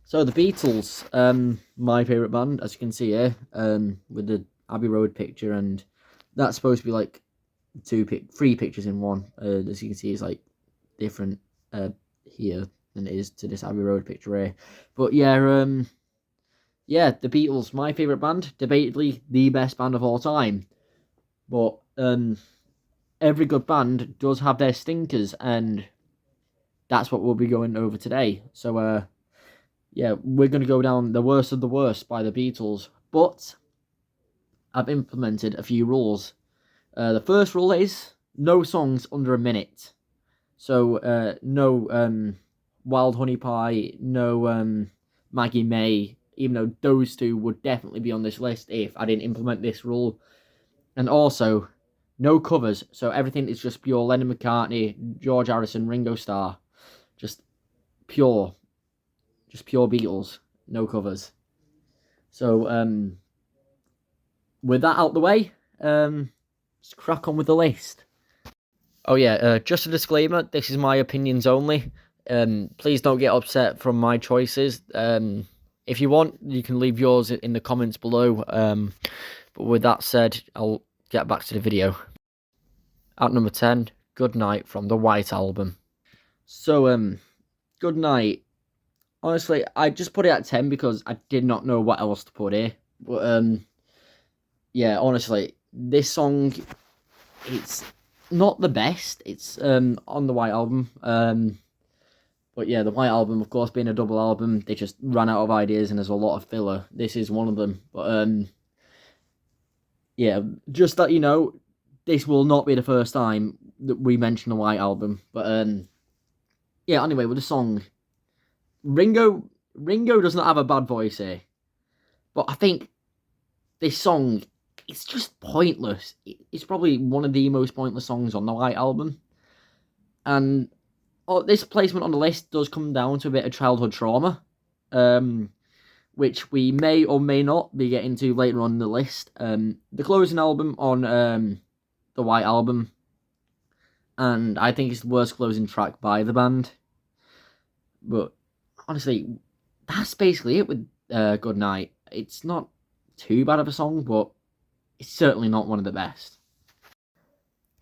So the Beatles, my favourite band, as you can see here, with the Abbey Road picture, and that's supposed to be like three pictures in one. As you can see, it's like different here than it is to this Abbey Road picture here. But yeah, the Beatles, my favourite band, debatably the best band of all time. But every good band does have their stinkers, and that's what we'll be going over today. So yeah, we're going to go down the worst of the worst by the Beatles, but I've implemented a few rules. The first rule is no songs under a minute. So, no Wild Honey Pie, no Maggie May, even though those two would definitely be on this list if I didn't implement this rule. And also, no covers, so everything is just pure Lennon McCartney, George Harrison, Ringo Starr. Just pure. Just pure Beatles, no covers. So, with that out the way, let's crack on with the list. Oh yeah, just a disclaimer, this is my opinions only. Please don't get upset from my choices. If you want, you can leave yours in the comments below. But with that said, I'll get back to the video. At number 10, Good Night from the White Album. So, Good Night. Honestly, I just put it at 10 because I did not know what else to put here. But, yeah, honestly, this song, it's not the best. It's on the White Album. But yeah, the White Album, of course, being a double album, they just ran out of ideas and there's a lot of filler. This is one of them. But, yeah, just that you know, this will not be the first time that we mention the White Album. But, yeah, anyway, with the song, Ringo does not have a bad voice here, but I think this song, it's just pointless. It's probably one of the most pointless songs on the White Album, and this placement on the list does come down to a bit of childhood trauma, which we may or may not be getting to later on in the list. The closing album on the White Album, and I think it's the worst closing track by the band, but honestly, that's basically it with Good Night. It's not too bad of a song, but it's certainly not one of the best.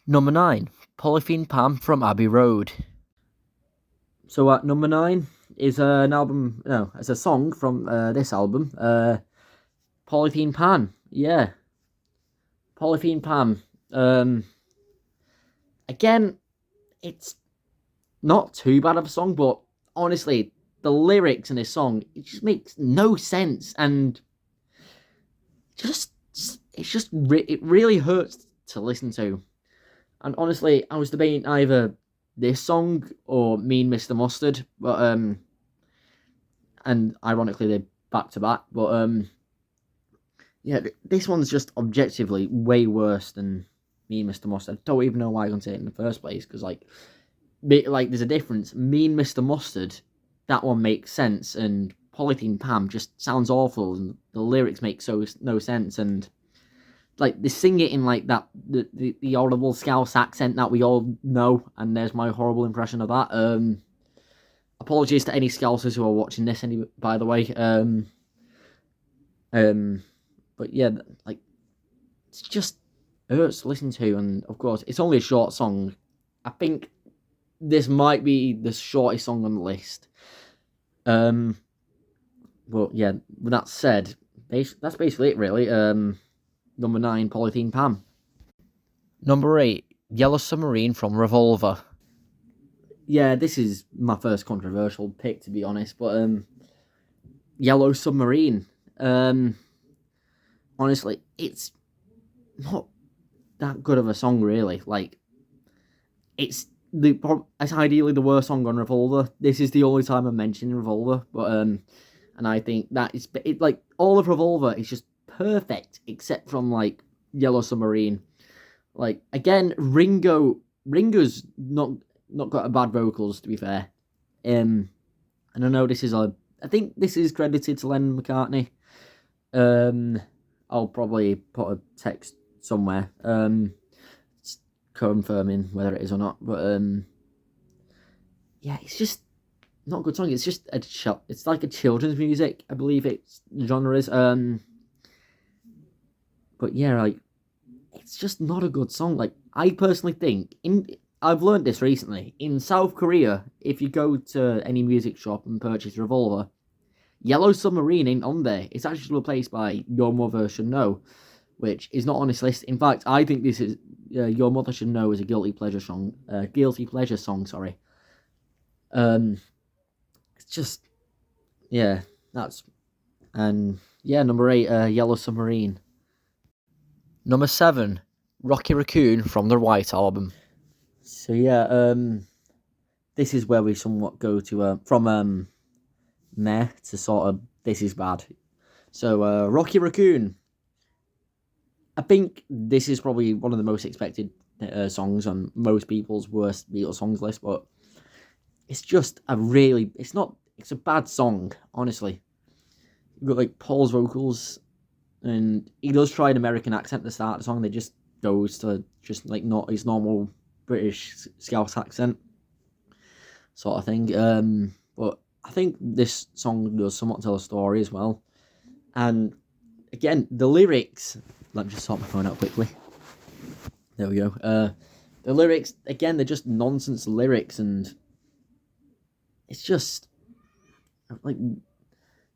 Number 9, Polythene Pam from Abbey Road. So at number 9 is it's a song from this album, Polythene Pan. Yeah, Polythene Pam. Again, it's not too bad of a song, but honestly, the lyrics in this song, it just makes no sense, and it really hurts to listen to. And honestly, I was debating either this song or Mean Mr. Mustard, but and ironically they're back to back, but yeah, this one's just objectively way worse than Mean Mr. Mustard. I don't even know why I can say it in the first place, because like there's a difference. Mean Mr. Mustard, that one makes sense, and Polythene Pam just sounds awful, and the lyrics make no sense, and like they sing it in like that the audible Scouse accent that we all know, and there's my horrible impression of that. Apologies to any Scousers who are watching this, by the way. But yeah, like it's just hurts to listen to, and of course it's only a short song. I think this might be the shortest song on the list. But yeah, with that said, that's basically it, really. Number 9, Polythene Pam. Number 8, Yellow Submarine from Revolver. Yeah, this is my first controversial pick, to be honest, but Yellow Submarine. Honestly, it's not that good of a song, really. Like, it's ideally the worst song on Revolver. This is the only time I'm mentioning Revolver, but and I think that is like all of Revolver is just perfect except from like Yellow Submarine. Like again, Ringo's not got a bad vocals, to be fair. And I know I think this is credited to Lennon McCartney. I'll probably put a text somewhere confirming whether it is or not, but yeah, it's just not a good song. It's just it's like a children's music, I believe it's the genre is. But yeah, like it's just not a good song. Like I personally think I've learned this recently in South Korea. If you go to any music shop and purchase Revolver, Yellow Submarine ain't on there. It's actually replaced by Your Mother Should Know, which is not on this list. In fact, I think this is Your Mother Should Know is a guilty pleasure song. Guilty pleasure song, sorry. It's just yeah, that's and yeah, number 8, Yellow Submarine. Number 7, Rocky Raccoon from the White Album. So yeah, this is where we somewhat go to from meh to sort of this is bad. So Rocky Raccoon. I think this is probably one of the most expected songs on most people's worst Beatles songs list, but it's just it's a bad song, honestly. You've got like Paul's vocals, and he does try an American accent at the start of the song. They just goes to just like not his normal British Scouse accent sort of thing. But I think this song does somewhat tell a story as well. And again, the lyrics. Let me just sort my phone out quickly. There we go. The lyrics again, they're just nonsense lyrics, and it's just like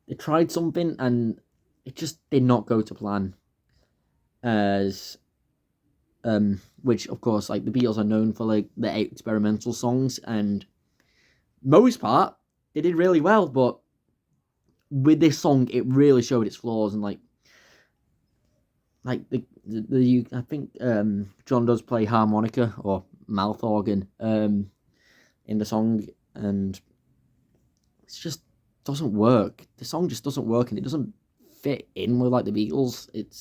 they tried something and it just did not go to plan. As which of course, like the Beatles are known for like their experimental songs, and most part they did really well, but with this song it really showed its flaws. And like I think John does play harmonica or mouth organ in the song, and it's just doesn't work. The song just doesn't work, and it doesn't fit in with like the Beatles. It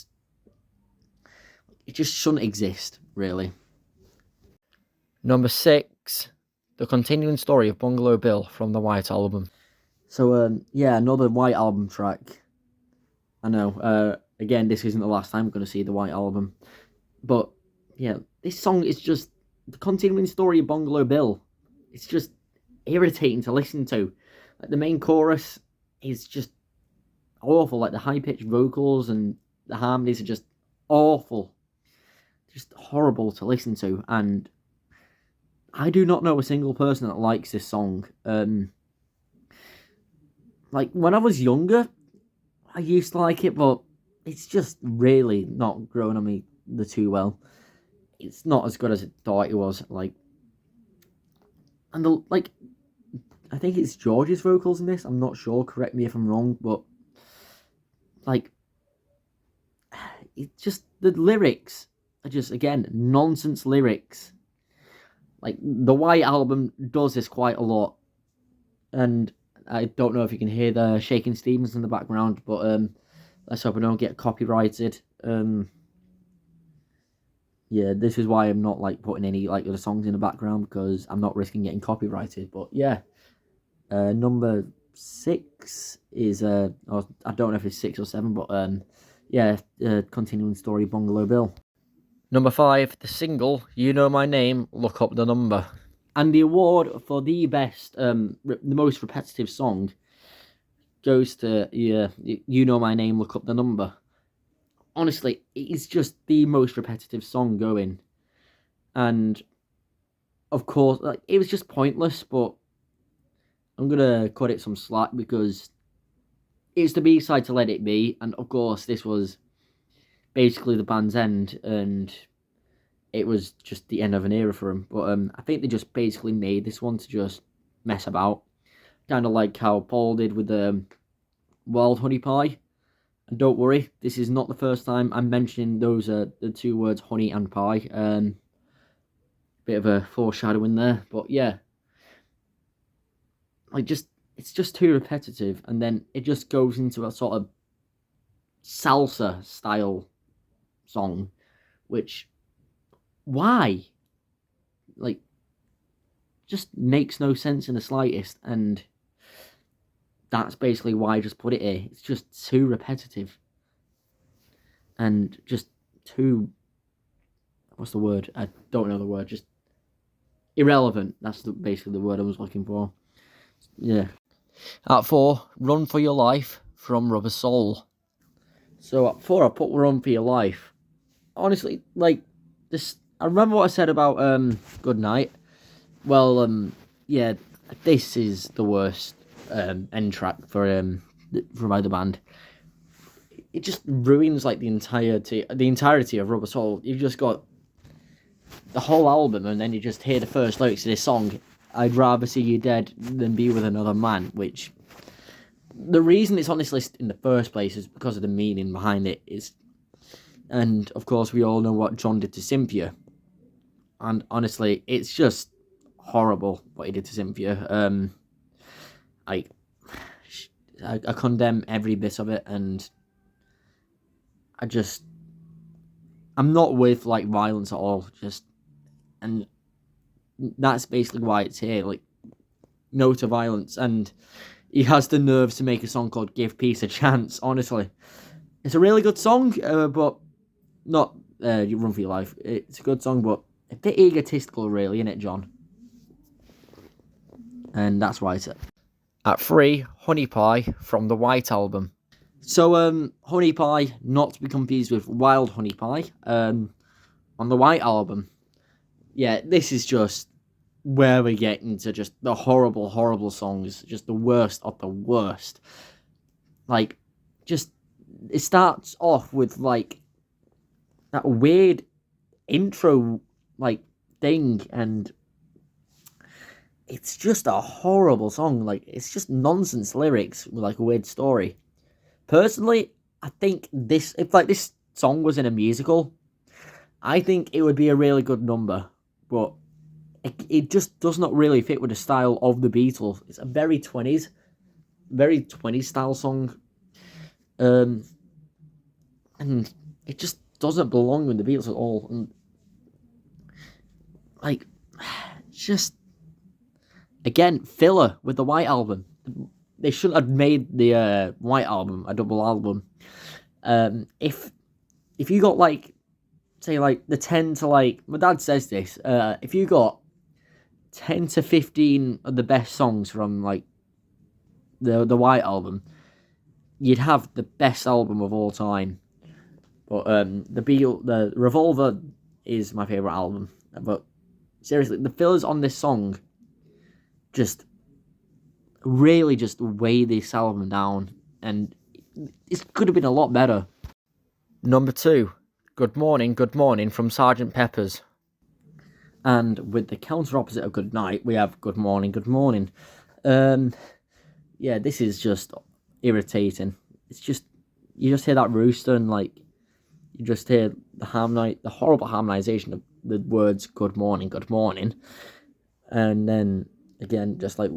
just shouldn't exist, really. Number 6, The Continuing Story of Bungalow Bill from the White Album. So yeah, another White Album track. I know. Again, this isn't the last time we're going to see the White Album, but yeah, this song is just The Continuing Story of Bungalow Bill. It's just irritating to listen to. Like the main chorus is just awful. Like the high-pitched vocals and the harmonies are just awful. Just horrible to listen to. And I do not know a single person that likes this song. Like when I was younger, I used to like it, but it's just really not growing on me too well. It's not as good as I thought it was. Like, and I think it's George's vocals in this. I'm not sure. Correct me if I'm wrong, but like, it's just the lyrics are just again nonsense lyrics. Like the White Album does this quite a lot, and I don't know if you can hear the Shaking Stevens in the background, but let's hope I don't get copyrighted. Yeah, this is why I'm not like putting any like other songs in the background, because I'm not risking getting copyrighted. But yeah, number 6 is I don't know if it's 6 or 7, but yeah, Continuing Story Bungalow Bill. Number 5, the single You Know My Name, Look Up the Number. And the award for the best, the most repetitive song goes to You Know My Name, Look Up the Number. Honestly, it is just the most repetitive song going. And of course, like it was just pointless, but I'm gonna cut it some slack because it's the B-side to Let It Be, and of course this was basically the band's end, and it was just the end of an era for them. But I think they just basically made this one to just mess about, kind of like how Paul did with the Wild Honey Pie. And don't worry, this is not the first time I'm mentioning those the two words honey and pie. Bit of a foreshadowing there, but yeah, like it's just too repetitive, and then it just goes into a sort of salsa style song, which why? Like, just makes no sense in the slightest, and that's basically why I just put it here. It's just too repetitive, and just too, what's the word? I don't know the word, just irrelevant. That's basically the word I was looking for. Yeah. At 4, Run For Your Life from Rubber Soul. So at 4, I put Run For Your Life. Honestly, like, this, I remember what I said about Good Night. Well, yeah, this is the worst end track for either band. It just ruins like the entirety of Rubber Soul. You've just got the whole album, and then you just hear the first lyrics of this song. I'd rather see you dead than be with another man. Which the reason it's on this list in the first place is because of the meaning behind it. And of course we all know what John did to Cynthia. And honestly, it's just horrible what he did to Cynthia. I condemn every bit of it, and I'm not with like violence at all. And that's basically why it's here. Like, no to violence, and he has the nerve to make a song called "Give Peace a Chance." Honestly, it's a really good song, but not "You Run For Your Life." It's a good song, but a bit egotistical, really, isn't it, John? And that's why it's at 3, Honey Pie from the White Album. So, Honey Pie, not to be confused with Wild Honey Pie, on the White Album. Yeah, this is just where we get into just the horrible, horrible songs, just the worst of the worst. Like, just, it starts off with, like, that weird intro, like, thing, and it's just a horrible song. Like, it's just nonsense lyrics with, like, a weird story. Personally, I think if this song was in a musical, I think it would be a really good number, but it just does not really fit with the style of the Beatles. It's a very 20s style song, and it just doesn't belong with the Beatles at all. And like, just again, filler with the White Album. They shouldn't have made the White Album a double album. If you got like, say, like the 10 to like, my dad says this, if you got 10 to 15 of the best songs from like the White Album, you'd have the best album of all time. But the Revolver is my favorite album. But seriously, the fillers on this song just really just weigh this album down, and it could have been a lot better. Number 2, Good Morning from Sgt. Pepper's. And with the counter opposite of Good Night, we have Good Morning. Yeah, this is just irritating. It's just, you just hear that rooster, and like, you just hear the horrible harmonization of the words Good Morning. And then again, just like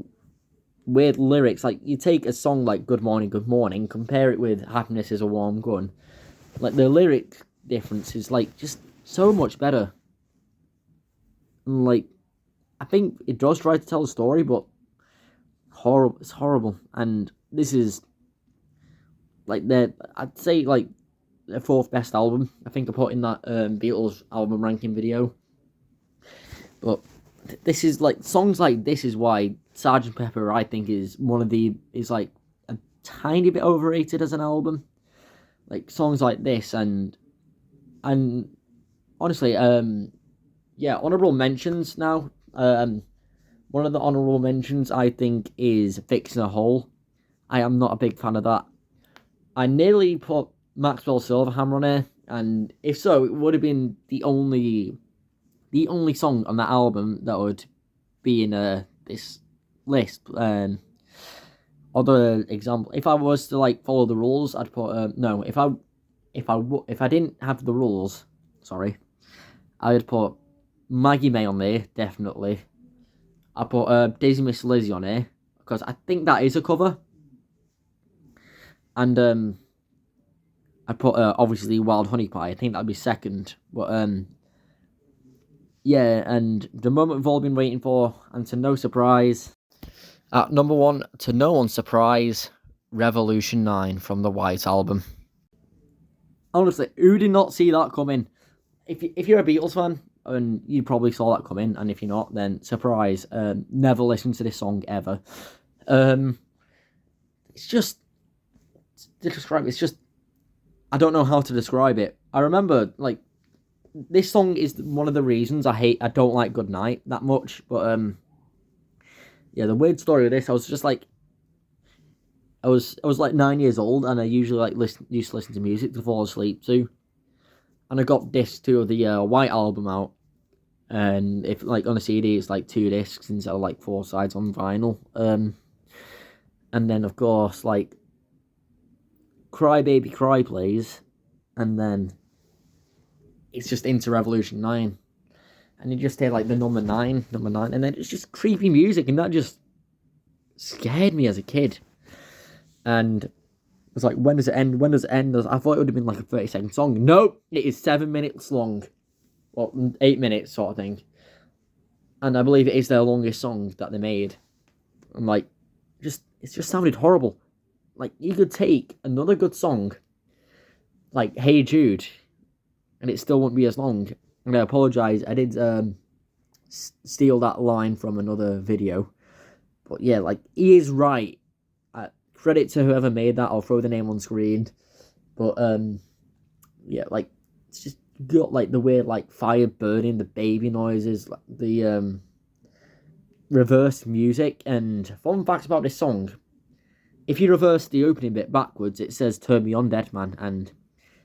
weird lyrics. Like, you take a song like Good Morning, compare it with Happiness Is a Warm Gun. Like, the lyric difference is like just so much better. And like, I think it does try to tell a story, but it's horrible. And this is like I'd say like the 4th best album. I think I put in that Beatles album ranking video. But this is like, songs like this is why Sgt. Pepper, I think, is like a tiny bit overrated as an album. Like, songs like this, and honestly, yeah, honorable mentions now. One of the honorable mentions, I think, is Fixing a Hole. I am not a big fan of that. I nearly put Maxwell Silverhammer on here, and if so, it would have been the only song on that album that would be in this list. Other example, if I was to like follow the rules, I'd put no. If I didn't have the rules, sorry, I would put Maggie May on there, definitely. I put Daisy Miss Lizzie on here because I think that is a cover, and I put obviously Wild Honey Pie. I think that'd be second, but yeah, and the moment we've all been waiting for, and to no surprise, at number 1, to no one's surprise, Revolution 9 from the White Album. Honestly, who did not see that coming? If you're a Beatles fan, and you probably saw that coming, and if you're not, then surprise. Never listened to this song ever. It's just to describe. It's just I don't know how to describe it. I remember like this song is one of the reasons I don't like Goodnight that much. But yeah, the weird story of this, I was just like, I was like 9 years old, and I usually like used to listen to music to fall asleep to, and I got disc 2 of the White Album out, and if like on a CD it's like 2 discs instead of like 4 sides on vinyl. And then of course like Cry Baby Cry plays, and then it's just into Revolution 9. And you just hear like the number 9, and then it's just creepy music, and that just scared me as a kid. And it was like, when does it end? When does it end? I thought it would have been like a 30-second song. Nope, it is 7 minutes long. Well, 8 minutes sort of thing. And I believe it is their longest song that they made. I'm like, it just sounded horrible. Like, you could take another good song, like Hey Jude, and it still wouldn't be as long. And I apologise, I did steal that line from another video. But yeah, like, he is right. Credit to whoever made that, I'll throw the name on screen. But, yeah, like, it's just got, like, the weird, like, fire burning, the baby noises, like, the, reverse music. And fun facts about this song, if you reverse the opening bit backwards, it says "Turn Me On, Dead Man," and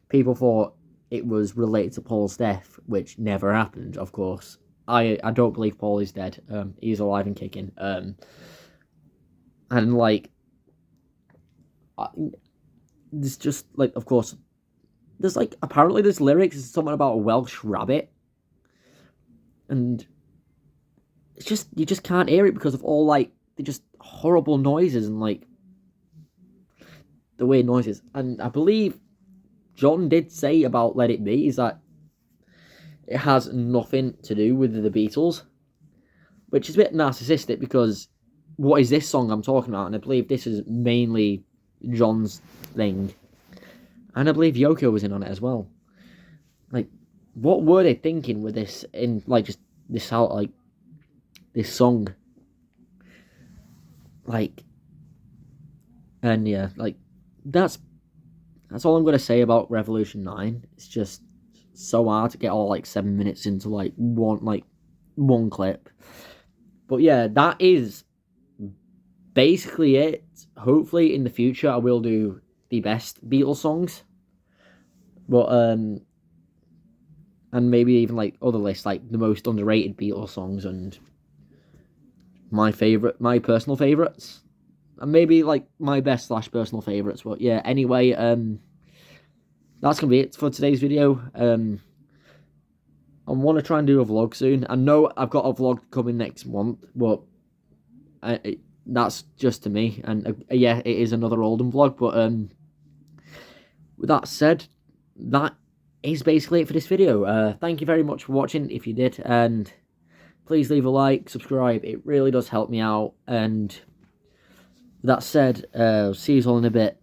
people thought it was related to Paul's death, which never happened, of course. I don't believe Paul is dead. He's alive and kicking. And like, there's just like, of course, there's like, apparently there's lyrics, it's something about a Welsh rabbit, and it's just, you just can't hear it because of all like the just horrible noises and like the weird noises. And I believe John did say about Let It Be is that it has nothing to do with the Beatles, which is a bit narcissistic, because what is this song I'm talking about? And I believe this is mainly John's thing, and I believe Yoko was in on it as well. Like, what were they thinking with this, in like just this out, like this song, like, and yeah, like that's all I'm gonna say about Revolution 9. It's just so hard to get all like 7 minutes into like one clip. But yeah, that is basically it. Hopefully in the future I will do the best Beatles songs, but and maybe even like other lists, like the most underrated Beatles songs and my personal favorites, and maybe like my best / personal favorites. But yeah, anyway, that's gonna be it for today's video. I want to try and do a vlog soon. I know I've got a vlog coming next month, but that's just to me. And yeah, it is another Oldham vlog. But with that said, that is basically it for this video. Thank you very much for watching, if you did, and please leave a like, subscribe. It really does help me out. And with that said, see you all in a bit.